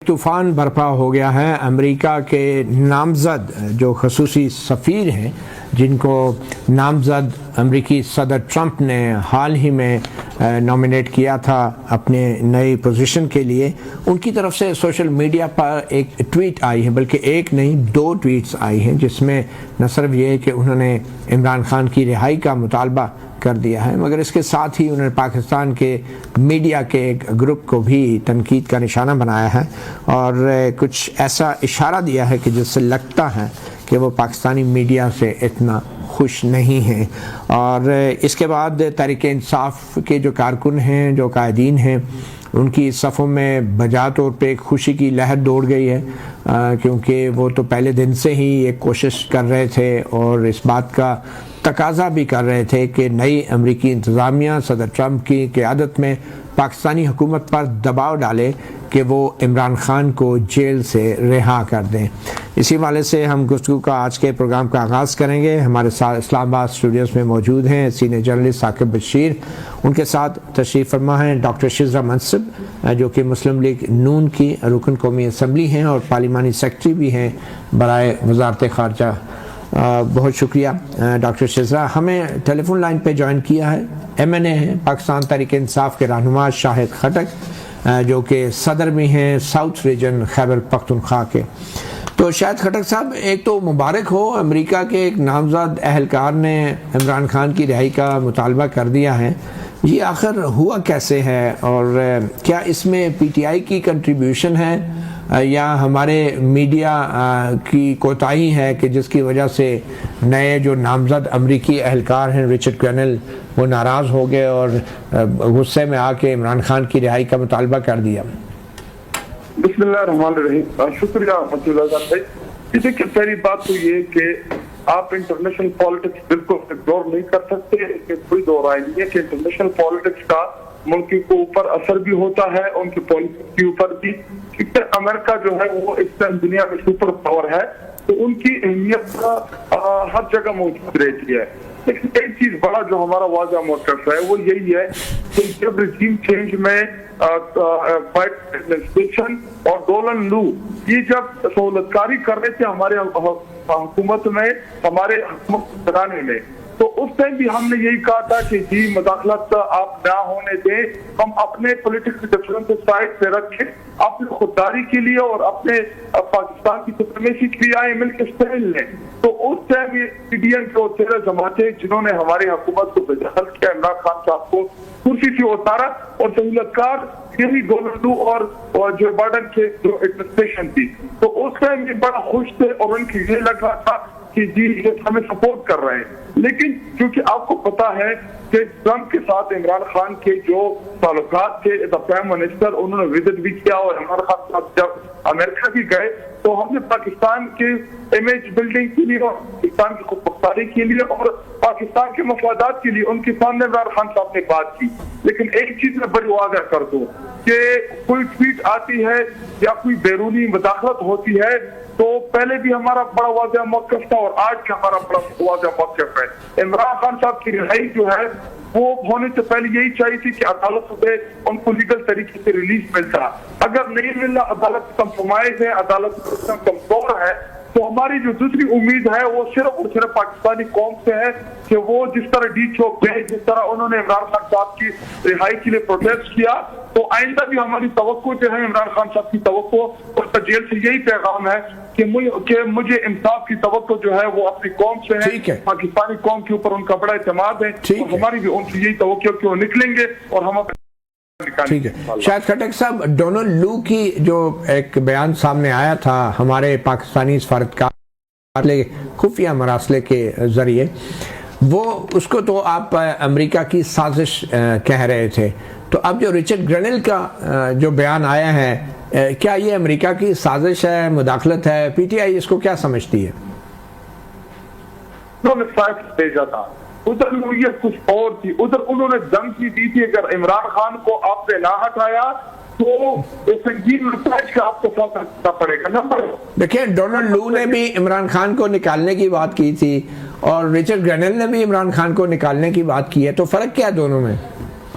طوفان برپا ہو گیا ہے۔ امریکہ کے نامزد جو خصوصی سفیر ہیں، جن کو نامزد امریکی صدر ٹرمپ نے حال ہی میں نامینیٹ کیا تھا اپنے نئی پوزیشن کے لیے، ان کی طرف سے سوشل میڈیا پر ایک ٹویٹ آئی ہے، بلکہ ایک نہیں 2 ٹویٹس آئی ہیں، جس میں نہ صرف یہ کہ انہوں نے عمران خان کی رہائی کا مطالبہ کر دیا ہے، مگر اس کے ساتھ ہی انہوں نے پاکستان کے میڈیا کے ایک گروپ کو بھی تنقید کا نشانہ بنایا ہے اور کچھ ایسا اشارہ دیا ہے کہ جس سے لگتا ہے کہ وہ پاکستانی میڈیا سے اتنا خوش نہیں ہیں۔ اور اس کے بعد تحریک انصاف کے جو کارکن ہیں، جو قائدین ہیں، ان کی صفوں میں بجا طور پہ ایک خوشی کی لہر دوڑ گئی ہے، کیونکہ وہ تو پہلے دن سے ہی ایک کوشش کر رہے تھے اور اس بات کا تقاضا بھی کر رہے تھے کہ نئی امریکی انتظامیہ صدر ٹرمپ کی قیادت میں پاکستانی حکومت پر دباؤ ڈالے کہ وہ عمران خان کو جیل سے رہا کر دیں۔ اسی حوالے سے ہم گفتگو کا آج کے پروگرام کا آغاز کریں گے۔ ہمارے ساتھ اسلام آباد اسٹوڈیوز میں موجود ہیں سینئر جرنلسٹ ثاقب بشیر، ان کے ساتھ تشریف فرما ہیں ڈاکٹر شزرہ منصب، جو کہ مسلم لیگ نون کی رکن قومی اسمبلی ہیں اور پارلیمانی سیکرٹری بھی ہیں برائے وزارت خارجہ۔ بہت شکریہ ڈاکٹر شزرہ۔ ہمیں ٹیلی فون لائن پہ جوائن کیا ہے ایم این اے ہیں، پاکستان تحریک انصاف کے رہنما شاہد خٹک، جو کہ صدر بھی ہیں ساؤتھ ریجن خیبر پختونخوا کے۔ تو شاہد خٹک صاحب، ایک تو مبارک ہو، امریکہ کے ایک نامزد اہلکار نے عمران خان کی رہائی کا مطالبہ کر دیا ہے، یہ آخر ہوا کیسے ہے اور کیا اس میں پی ٹی آئی کی کنٹریبیوشن ہے یا ہمارے میڈیا کی کوتاہی ہے کہ جس کی وجہ سے نئے جو نامزد امریکی اہلکار ہیں رچرڈ گرینل، وہ ناراض ہو گئے اور غصے میں آ کے عمران خان کی رہائی کا مطالبہ کر دیا؟ بسم اللہ الرحمن الرحیم۔ شکریہ رحمۃ اللہ بھائی۔ دیکھیے، پہلی بات تو یہ کہ آپ انٹرنیشنل پالیٹکس بالکل اگنور نہیں کر سکتے، کہ کوئی دو رائے نہیں ہے کہ انٹرنیشنل پالیٹکس کا ملک کے اوپر اثر بھی ہوتا ہے، ان کی پالیسی کے اوپر بھی، کیونکہ امریکہ جو ہے وہ اس ٹائم دنیا میں سپر پاور ہے، تو ان کی اہمیت ہر جگہ موجود رہتی ہے۔ لیکن ایک چیز بڑا جو ہمارا واضح موقف ہے وہ یہی ہے کہ جب رجیم چینج میں بائیڈن ایڈمنسٹریشن اور ڈولن لو یہ جب سہولت کاری کر رہے تھے ہمارے حکومت میں، ہمارے حکومت چلانے میں، تو اس ٹائم بھی ہم نے یہی کہا تھا کہ جی مداخلت آپ نہ ہونے دیں، ہم اپنے پولیٹکل ڈفرینس سائڈ پہ رکھیں، اپنی خودداری کے لیے اور اپنے پاکستان کی سپریمیسی کے لیے آئے، مل کے اسٹینڈ لیں۔ تو اس ٹائم یہ پی ڈی ایم کے وہ 13 جماعتیں جنہوں نے ہماری حکومت کو بجحل کیا، عمران خان صاحب کو کرسی سے اتارا، اور سہولت کار یہی ڈونلڈ ٹرمپ اور جو بائیڈن کے جو ایڈمنسٹریشن تھی، تو اس ٹائم یہ بڑا خوش تھے اور ان کی یہ لگ رہا تھا کہ جی یہ ہمیں سپورٹ کر رہے ہیں۔ لیکن کیونکہ آپ کو پتا ہے کہ ٹرمپ کے ساتھ عمران خان کے جو تعلقات تھے، پرائم منسٹر انہوں نے وزٹ بھی کیا، اور عمران خان صاحب جب امریکہ بھی گئے تو ہم نے پاکستان کے امیج بلڈنگ کے لیے اور پاکستان کی خود مختاری کے لیے اور پاکستان کے مفادات کے لیے ان کے سامنے عمران خان صاحب نے بات کی۔ لیکن ایک چیز میں بڑی واضح کر دوں کہ کوئی ٹویٹ آتی ہے یا کوئی بیرونی مداخلت ہوتی ہے تو پہلے بھی ہمارا بڑا واضح موقف تھا اور آج کا ہمارا بڑا واضح موقف ہے۔ عمران خان صاحب کی رہائی جو ہے وہ ہونے سے پہلے یہی چاہیے تھی کہ عدالت سے ان کو لیگل طریقے سے ریلیز ملتا، اگر نہیں ملا، عدالت کمپرومائز ہے، عدالت کمزور ہے، تو ہماری جو دوسری امید ہے وہ صرف اور صرف پاکستانی قوم سے ہے کہ وہ جس طرح ڈی چوک گئے، جس طرح انہوں نے عمران خان صاحب کی رہائی کے لیے پروٹیسٹ کیا، تو آئندہ بھی ہماری توقع جو ہے عمران خان صاحب کی توقع اور جیل سے یہی پیغام ہے کہ مجھے انصاف کی توقع جو ہے وہ اپنی قوم سے ہے، پاکستانی قوم کے اوپر ان کا بڑا اعتماد ہے، اور ہماری بھی ان سے یہی توقع کہ وہ نکلیں گے اور ہم ٹھیک ہے۔ شاہد خٹک صاحب، ڈونلڈ لو کی جو ایک بیان سامنے آیا تھا ہمارے پاکستانی سفارتکار خفیہ مراسلے کے ذریعے، وہ اس کو تو آپ امریکہ کی سازش کہہ رہے تھے، تو اب جو رچرڈ گرینل کا جو بیان آیا ہے، کیا یہ امریکہ کی سازش ہے، مداخلت ہے؟ پی ٹی آئی اس کو کیا سمجھتی ہے؟ بھیجا تھا ادھر نوعیت کچھ اور تھی، ادھر انہوں نے دھمکی دی تھی اگر عمران خان کو آپ نے نہ ہٹایا تو سنگین نتائج کا آپ کو سامنا کرنا پڑے گا۔ نمبر دیکھیں، ڈونلڈ لو نے بھی عمران خان کو نکالنے کی بات کی تھی اور رچرڈ گرینل نے بھی عمران خان کو نکالنے کی بات کی ہے، تو فرق کیا ہے دونوں میں؟